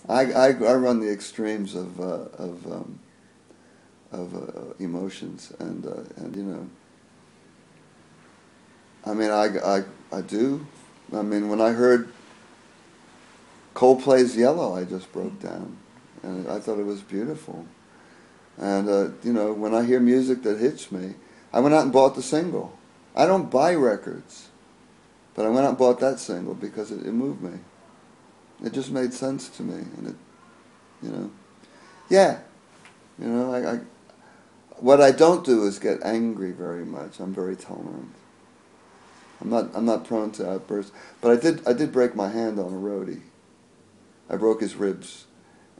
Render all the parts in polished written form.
I run the extremes of emotions, and you know, I mean, I do. I mean, when I heard Coldplay's Yellow, I just broke down, and I thought it was beautiful. And you know, when I hear music that hits me, I went out and bought the single. I don't buy records, but I went out and bought that single because it moved me. It just made sense to me, and it, you know, yeah, you know, what I don't do is get angry very much. I'm very tolerant. I'm not prone to outbursts, but I did break my hand on a roadie. I broke his ribs,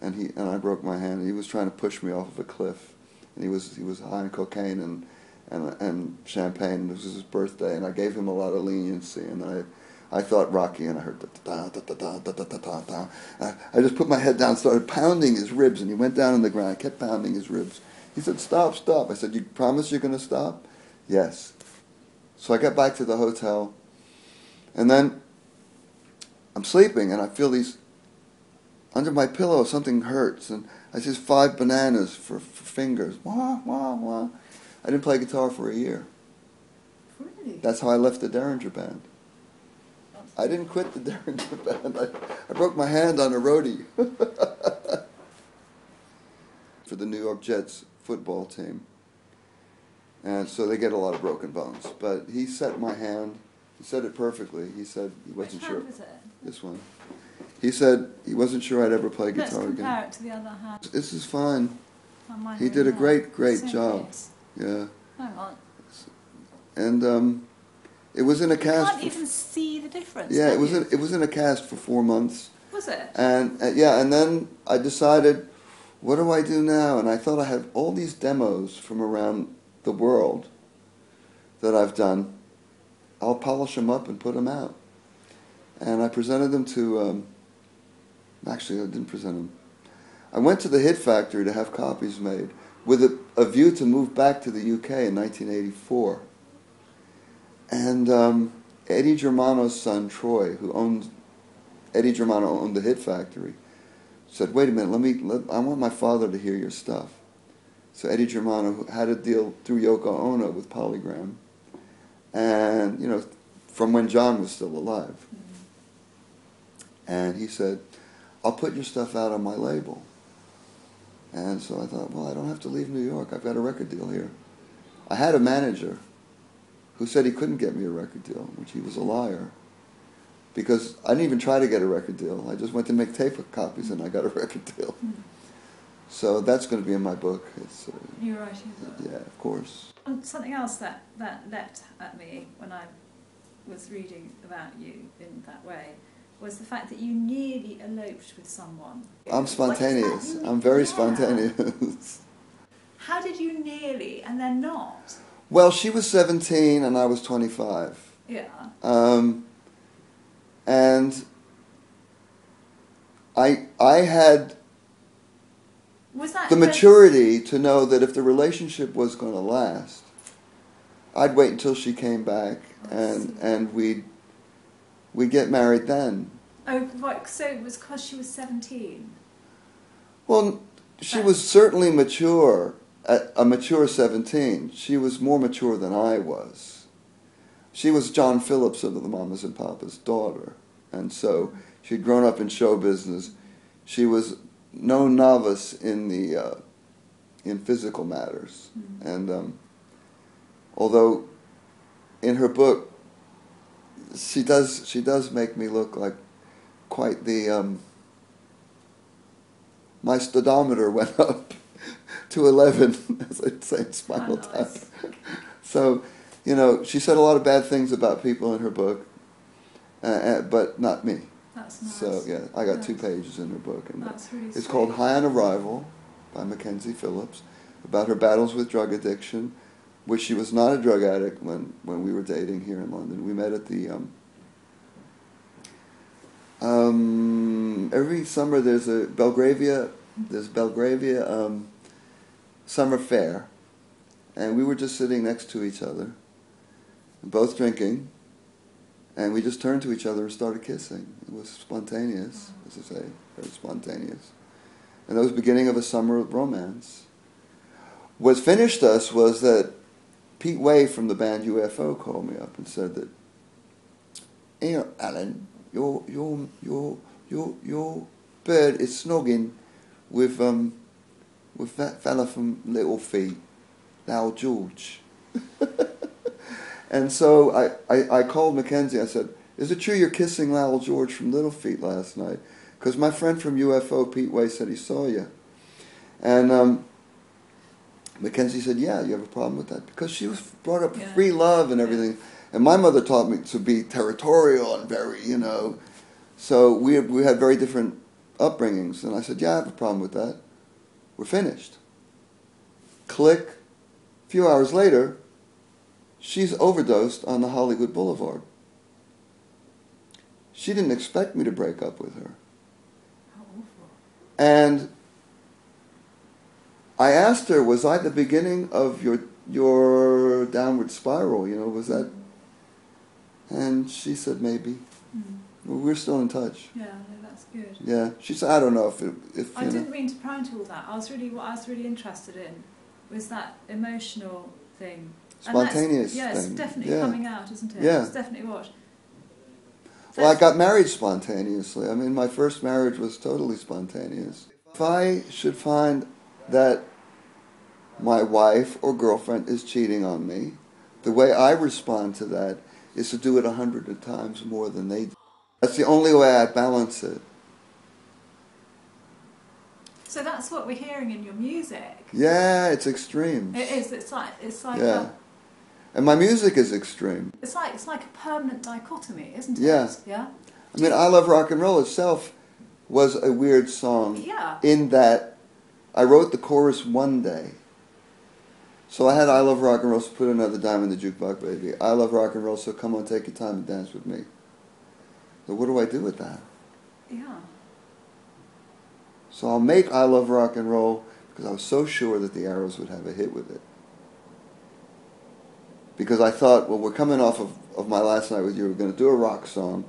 and I broke my hand. He was trying to push me off of a cliff, and he was high on cocaine and champagne. And it was his birthday, and I gave him a lot of leniency, and I thought Rocky, and I heard da da da da da da da da da. I just put my head down, started pounding his ribs, and he went down on the ground. I kept pounding his ribs. He said, "Stop, stop." I said, "You promise you're going to stop?" Yes. So I got back to the hotel, and then I'm sleeping, and I feel these, under my pillow, something hurts, and I see 5 bananas for fingers. Wah, wah, wah. I didn't play guitar for a year. Really? That's how I left the Derringer Band. I didn't quit the Derringer Band. I broke my hand on a roadie for the New York Jets football team. And so they get a lot of broken bones. But he set my hand. He said it perfectly. He said he wasn't sure. Which hand was it? This one. He said he wasn't sure I'd ever play guitar Let's compare again. it to the other hand. This is fine. Oh, mine He are did a in great Same job. case. Yeah. Hang on. And it was in a You cast. can't even see the difference. Yeah, can you? it was in a cast for 4 months. Was it? And yeah, and then I decided, what do I do now? And I thought I had all these demos from around the world that I've done. I'll polish them up and put them out. And I presented them to, actually I didn't present them. I went to the Hit Factory to have copies made with a view to move back to the UK in 1984. And Eddie Germano's son, Troy, Eddie Germano owned the Hit Factory, said, wait a minute, I want my father to hear your stuff. So Eddie Germano had a deal through Yoko Ono with Polygram, and, you know, from when John was still alive. And he said, I'll put your stuff out on my label. And so I thought, well, I don't have to leave New York. I've got a record deal here. I had a manager who said he couldn't get me a record deal, which he was a liar. Because I didn't even try to get a record deal. I just went to make tape copies and I got a record deal. So that's going to be in my book. It's, You're writing a book. yeah, of course. Something else that leapt at me when I was reading about you in that way was the fact that you nearly eloped with someone. I'm spontaneous. I'm very spontaneous. How did you nearly and then not? Well, she was 17 and I was 25. Yeah. And I had Was that the maturity to know that if the relationship was going to last, I'd wait until she came back and we'd get married then. Oh, right. So it was because she was 17. Well, she was certainly mature, a mature 17. She was more mature than I was. She was John Phillips of the Mamas and Papas' daughter, and so she'd grown up in show business. She was no novice in physical matters, and although in her book she does make me look like quite the my stodometer went up to 11, as I'd say in Spinal Tap. So, you know, she said a lot of bad things about people in her book, but not me. That's nice. So, yeah, I got 2 pages in her book. And that's really it's sweet. called High on Arrival by Mackenzie Phillips, about her battles with drug addiction, which she was not a drug addict when we were dating here in London. We met at the... every summer there's Belgravia summer fair, and we were just sitting next to each other, both drinking, And we just turned to each other and started kissing. It was spontaneous, as I say, very spontaneous. And that was the beginning of a summer of romance. What finished us was that Pete Way from the band UFO called me up and said that, "Hey, Alan, your bird is snogging with that fella from Little Feet, Lowell George." And so I called Mackenzie. I said, "Is it true you're kissing Lowell George from Little Feet last night? Because my friend from UFO, Pete Way, said he saw you." And Mackenzie said, "Yeah, you have a problem with that?" Because she was brought up free love and everything. Yeah. And my mother taught me to be territorial and very, So we had very different upbringings. And I said, "Yeah, I have a problem with that. We're finished." Click. A few hours later, she's overdosed on the Hollywood Boulevard. She didn't expect me to break up with her. How awful. And I asked her, "Was I the beginning of your downward spiral? Was that?" And she said, "Maybe." Well, we're still in touch. Yeah, no, that's good. Yeah, she said, "I don't know if I didn't mean to pry into all that. what I was really interested in was that emotional thing. Spontaneous thing. Yeah, it's definitely coming out, isn't it? Yeah. It's definitely what. Well, I got married spontaneously. I mean, my first marriage was totally spontaneous. If I should find that my wife or girlfriend is cheating on me, the way I respond to that is to do it 100 times more than they do. That's the only way I balance it. So that's what we're hearing in your music. Yeah, it's extreme. It is. It's like yeah. And my music is extreme. It's like a permanent dichotomy, isn't it? Yeah. Yeah. I mean, I Love Rock and Roll itself was a weird song. Yeah. In that I wrote the chorus one day. So I had "I love rock and roll, so put another dime in the jukebox, baby. I love rock and roll, so come on, take your time and dance with me." So what do I do with that? Yeah. So I'll make "I Love Rock and Roll" because I was so sure that the Arrows would have a hit with it. Because I thought, well, we're coming off of my last night with you. We're going to do a rock song.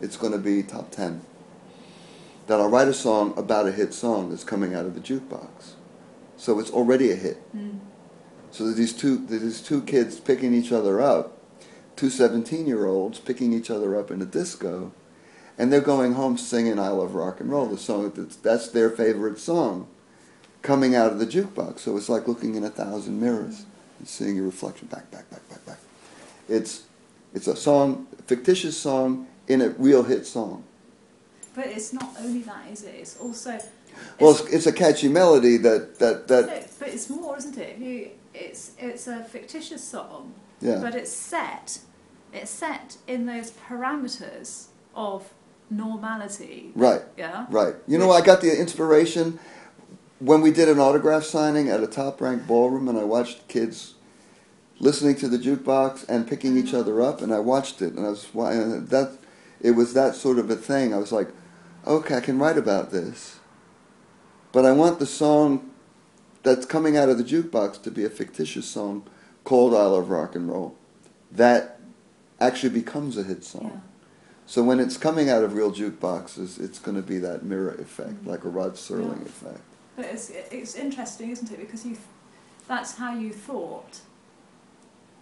It's going to be top 10. Then I'll write a song about a hit song that's coming out of the jukebox. So it's already a hit. So there's these two kids picking each other up, two 17-year-olds picking each other up in a disco, and they're going home singing "I Love Rock and Roll," the song that's their favorite song, coming out of the jukebox. So it's like looking in 1,000 mirrors and seeing your reflection back. It's a song, a fictitious song in a real hit song. But it's not only that, is it? It's also... It's a catchy melody that. No, but it's more, isn't it? It's a fictitious song, but it's set in those parameters of normality. Right. Yeah. Right. I got the inspiration when we did an autograph signing at a top-ranked ballroom, and I watched kids listening to the jukebox and picking each other up, and I watched it, and it was that sort of a thing. I was like, okay, I can write about this. But I want the song that's coming out of the jukebox to be a fictitious song called "I Love Rock and Roll" that actually becomes a hit song. Yeah. So when it's coming out of real jukeboxes, it's going to be that mirror effect, like a Rod Serling effect. But it's interesting, isn't it? Because that's how you thought.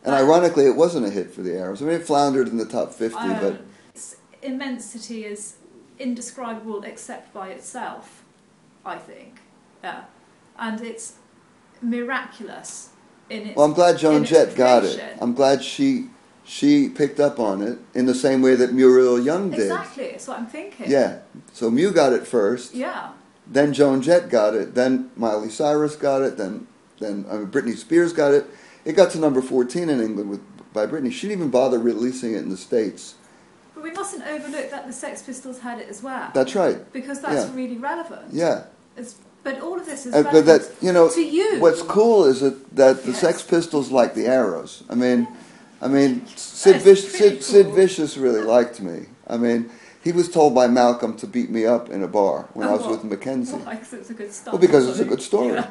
And ironically, it wasn't a hit for the Arrows. I mean, it floundered in the top 50, but... Its immensity is indescribable except by itself, I think. Yeah. And it's miraculous in its... Well, I'm glad Joan Jett got it. I'm glad she picked up on it in the same way that Muriel Young did. Exactly, that's what I'm thinking. Yeah. So Mew got it first. Yeah. Then Joan Jett got it. Then Miley Cyrus got it. Then Britney Spears got it. It got to number 14 in England by Britney. She didn't even bother releasing it in the States. But we mustn't overlook that the Sex Pistols had it as well. That's right. Because that's really relevant. Yeah. But all of this is relevant to you. What's cool is that the Sex Pistols like the Arrows. I mean, Sid Vicious really liked me. I mean, he was told by Malcolm to beat me up in a bar when I was with Mackenzie. Why? Because it's a good story. Well, because it's a good story. Yeah.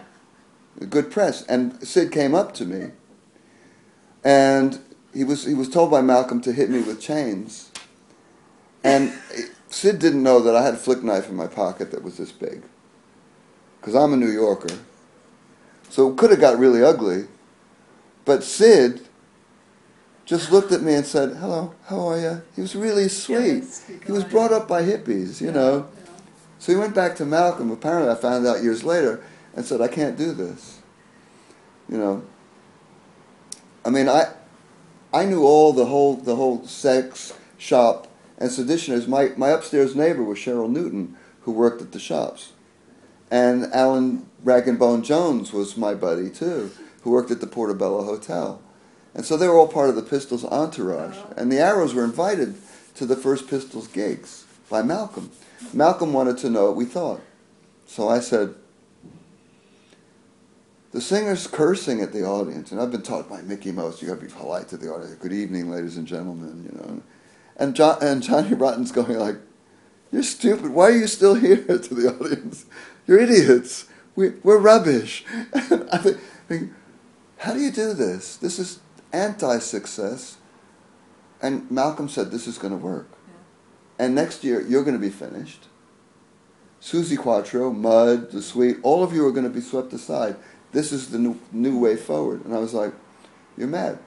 Good press. And Sid came up to me. And he was told by Malcolm to hit me with chains, and Sid didn't know that I had a flick knife in my pocket that was this big, because I'm a New Yorker, so it could have got really ugly, but Sid just looked at me and said, "Hello, how are you?" He was really sweet. He was brought up by hippies, you know. Yeah. So he went back to Malcolm. Apparently, I found out years later, and said, "I can't do this." You know. I mean, I knew all the whole sex shop and seditioners. My upstairs neighbor was Cheryl Newton, who worked at the shops, and Alan Rag and Bone Jones was my buddy too, who worked at the Portobello Hotel. And so they were all part of the Pistols entourage. And the Arrows were invited to the first Pistols gigs by Malcolm. Malcolm wanted to know what we thought. So I said, the singer's cursing at the audience. And I've been taught by Mickey Mouse, you got to be polite to the audience. Good evening, ladies and gentlemen, you know. And Johnny Rotten's going like, you're stupid. Why are you still here to the audience? You're idiots. We're rubbish. I think, how do you do this? This is anti-success. And Malcolm said, this is going to work. Yeah. And next year, you're going to be finished. Susie Quattro, Mud, The Sweet, all of you are going to be swept aside. This is the new way forward. And I was like, you're mad.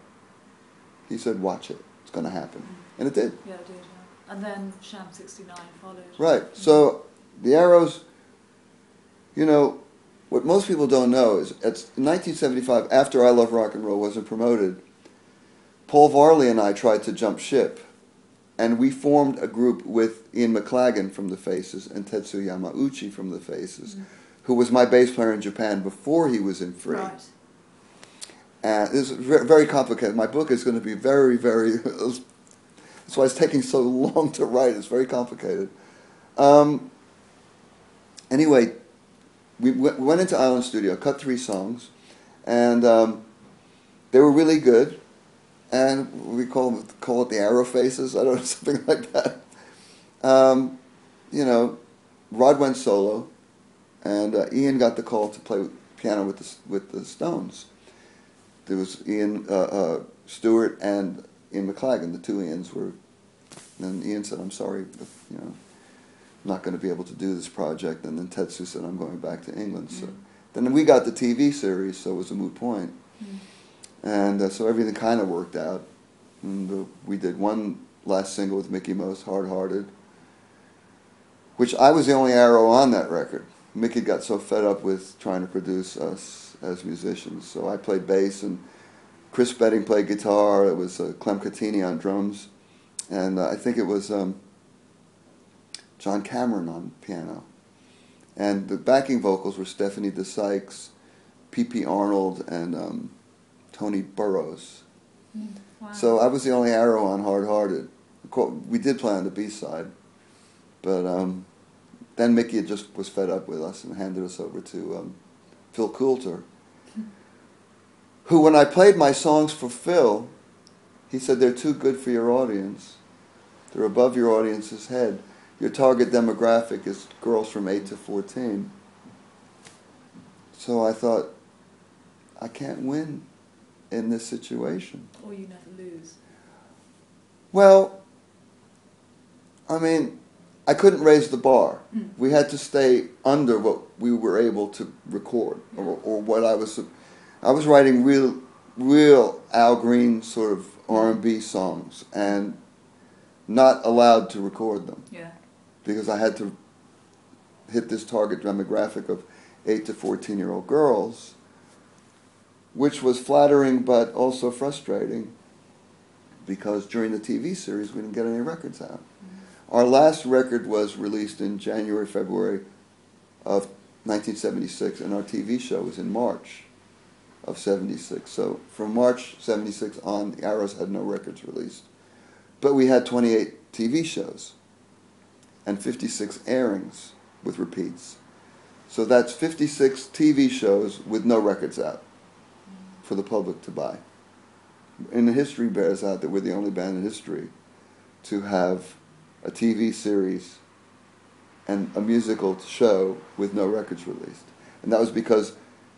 He said, watch it. It's going to happen. Mm-hmm. And it did. Yeah, it did. Yeah. And then Sham 69 followed. Right. Mm-hmm. So the Arrows, you know, what most people don't know is in 1975, after I Love Rock and Roll wasn't promoted, Paul Varley and I tried to jump ship, and we formed a group with Ian McLagan from The Faces and Tetsuya Yamauchi from The Faces, who was my bass player in Japan before he was in Free. Right. And it's very complicated. My book is going to be very, very... That's why it's taking so long to write. It's very complicated. Anyway, we went into Island Studio, cut 3 songs, and they were really good. And we call it the Arrow Faces, I don't know, something like that. You know, Rod went solo, and Ian got the call to play piano with the Stones. There was Ian Stewart and Ian McLagan, the 2 Ians were. And Ian said, "I'm sorry, but, you know, I'm not going to be able to do this project." And then Tetsu said, "I'm going back to England." So then we got the TV series, so it was a moot point. And so everything kind of worked out. And we did one last single with Mickey Mouse, Hard Hearted, which I was the only Arrow on that record. Mickey got so fed up with trying to produce us as musicians. So I played bass, and Chris Betting played guitar. It was Clem Catini on drums. And I think it was John Cameron on piano. And the backing vocals were Stephanie DeSykes, P.P. Arnold, and Tony Burrows. Wow. So I was the only Arrow on Hard Hearted. We did play on the B-side, but then Mickey just was fed up with us and handed us over to Phil Coulter, who, when I played my songs for Phil, he said, they're too good for your audience. They're above your audience's head. Your target demographic is girls from 8 to 14. So I thought, I can't win in this situation. Or you never lose. Well, I mean, I couldn't raise the bar. We had to stay under what we were able to record, or what I was writing real Al Green sort of R&B songs, and not allowed to record them. Yeah. Because I had to hit this target demographic of 8 to 14-year-old girls, which was flattering but also frustrating, because during the TV series we didn't get any records out. Our last record was released in January, February of 1976, and our TV show was in March of 76. So from March 76 on, the Arrows had no records released. But we had 28 TV shows and 56 airings with repeats. So that's 56 TV shows with no records out for the public to buy. And the history bears out that we're the only band in history to have a TV series and a musical show with no records released. And that was because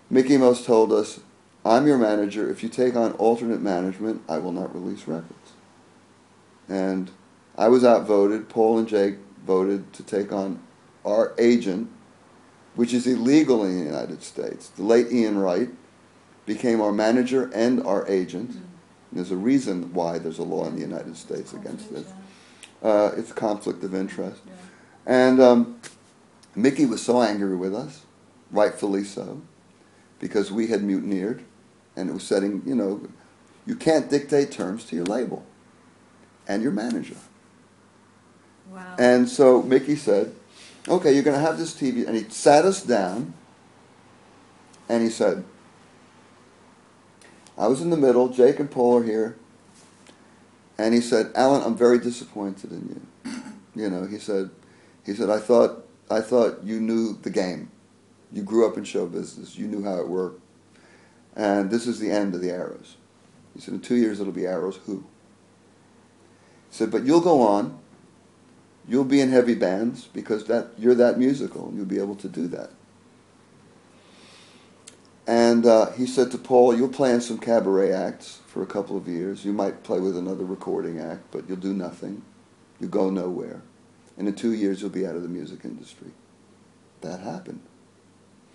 Mickey Mouse told us, I'm your manager. If you take on alternate management, I will not release records. And I was outvoted. Paul and Jake voted to take on our agent, which is illegal in the United States. The late Ian Wright became our manager and our agent. Mm. There's a reason why there's a law in the United States against this. It's a conflict of interest. Yeah. And Mickey was so angry with us, rightfully so, because we had mutineered, and it was setting, you can't dictate terms to your label and your manager. Wow. And so Mickey said, okay, you're going to have this TV. And he sat us down, and he said, I was in the middle, Jake and Paul are here, and he said, Alan, I'm very disappointed in you. He said, I thought you knew the game. You grew up in show business. You knew how it worked. And this is the end of the Arrows. He said, in 2 years it'll be Arrows Who. He said, but you'll go on. You'll be in heavy bands because you're that musical. And you'll be able to do that. And he said to Paul, you'll play in some cabaret acts for a couple of years. You might play with another recording act, but you'll do nothing. You'll go nowhere. And in 2 years, you'll be out of the music industry. That happened.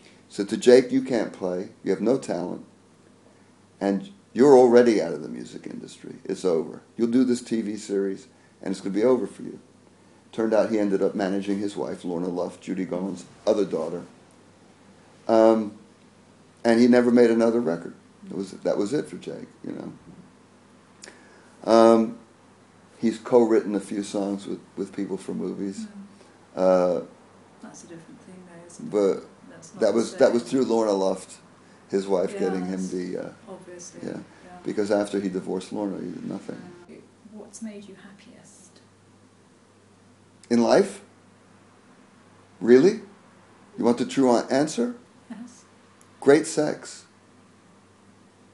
He said to Jake, you can't play. You have no talent. And you're already out of the music industry. It's over. You'll do this TV series, and it's going to be over for you. Turned out he ended up managing his wife, Lorna Luft, Judy Garland's other daughter. And he never made another record. That was it for Jake, He's co-written a few songs with people for movies. That's a different thing, though, isn't it? But that was through Lorna Luft, his wife, getting him the obviously. Yeah. Because after he divorced Lorna, he did nothing. What's made you happiest in life? Really? You want the true answer? Yes. Great sex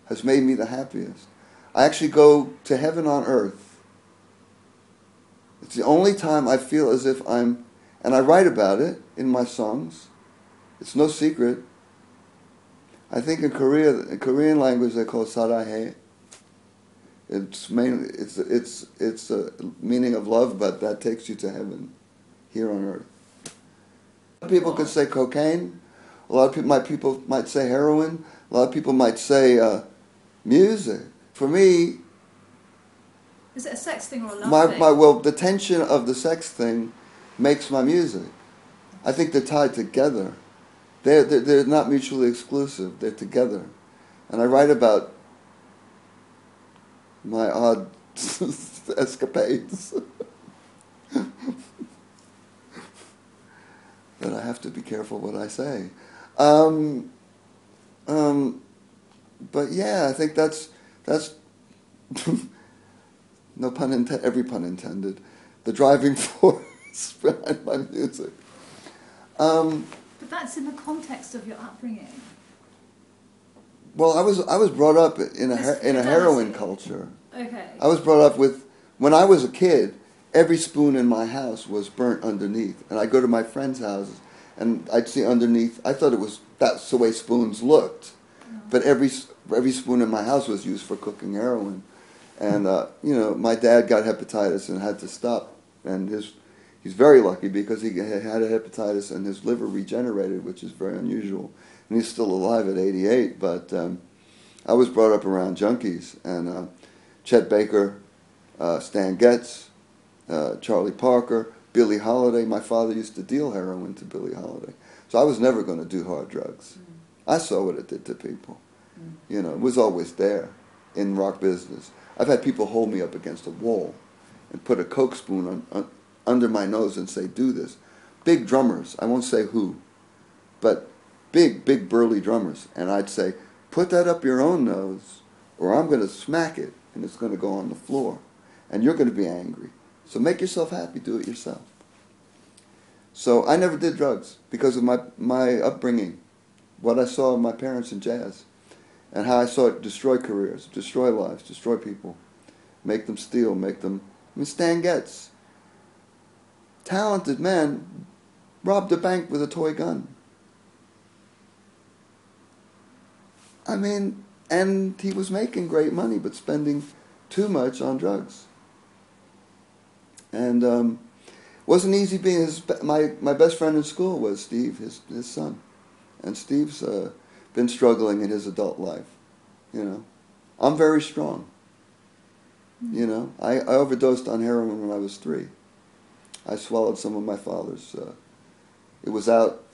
has made me the happiest. I actually go to heaven on earth. It's the only time I feel as if and I write about it in my songs. It's no secret. I think in Korean language they call it sarahe. It's a meaning of love, but that takes you to heaven, here on earth. People could say cocaine. A lot of people might say heroin. A lot of people might say music. For me, is it a sex thing or a love thing? Well, the tension of the sex thing makes my music. I think they're tied together. They're not mutually exclusive. They're together, and I write about my odd escapades. That I have to be careful what I say. But yeah, I think that's no pun intended, every pun intended, the driving force behind my music. But that's in the context of your upbringing. Well, I was brought up in a heroin culture. Okay. I was brought up with, when I was a kid, every spoon in my house was burnt underneath, and I'd go to my friends' houses, and I'd see underneath. I thought that's the way spoons looked, but every spoon in my house was used for cooking heroin, and my dad got hepatitis and had to stop, and he's very lucky because he had a hepatitis and his liver regenerated, which is very unusual, and he's still alive at 88. But I was brought up around junkies, and Chet Baker, Stan Getz, Charlie Parker, Billie Holiday. My father used to deal heroin to Billie Holiday. So I was never going to do hard drugs. I saw what it did to people. It was always there in rock business. I've had people hold me up against a wall and put a Coke spoon under my nose and say, do this. Big drummers, I won't say who, but big burly drummers. And I'd say, put that up your own nose or I'm going to smack it and it's going to go on the floor. And you're going to be angry. So make yourself happy, do it yourself. So I never did drugs because of my upbringing, what I saw of my parents in jazz, and how I saw it destroy careers, destroy lives, destroy people, make them steal, Stan Getz, talented man, robbed a bank with a toy gun. I mean, And he was making great money, but spending too much on drugs. And wasn't easy being my best friend in school was Steve, his son. And Steve's been struggling in his adult life, you know. I'm very strong. You know, I overdosed on heroin when I was 3. I swallowed some of my father's. It was out,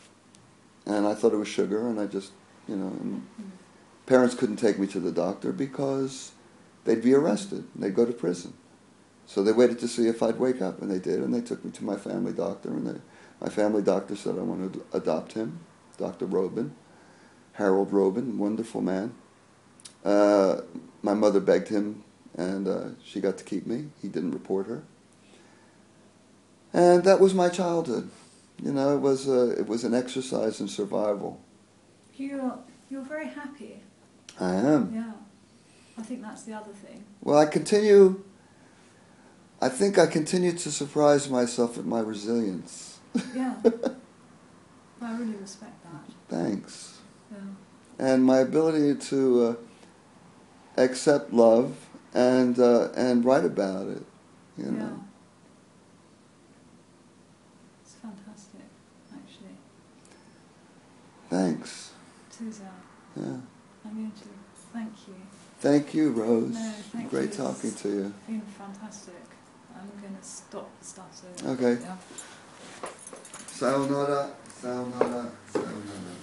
and I thought it was sugar, and I just, you know, and parents couldn't take me to the doctor because they'd be arrested. They'd go to prison. So they waited to see if I'd wake up, and they did, and they took me to my family doctor, and my family doctor said I wanted to adopt him, Dr. Robin, Harold Robin, wonderful man. My mother begged him, and she got to keep me. He didn't report her. And that was my childhood. You know, it was an exercise in survival. You're very happy. I am. Yeah. I think that's the other thing. Well, I think I continue to surprise myself at my resilience. Yeah. I really respect that. Thanks. Yeah. And my ability to accept love and write about it, you know. Yeah. It's fantastic, actually. Thanks. Susan. Yeah. I'm going to thank you. Thank you, Rose. No, thank Great you. talking to you. It's been fantastic. I'm going to stop the stuff so. Okay. Yeah. Sayonara, sayonara, sayonara.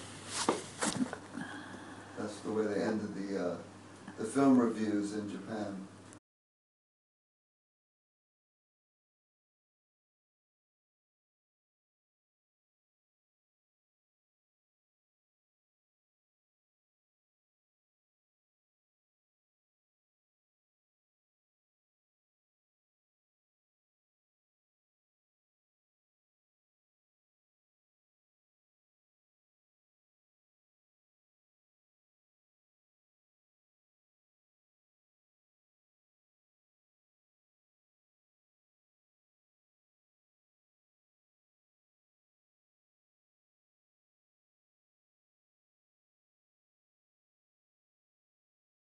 That's the way they ended the film reviews in Japan.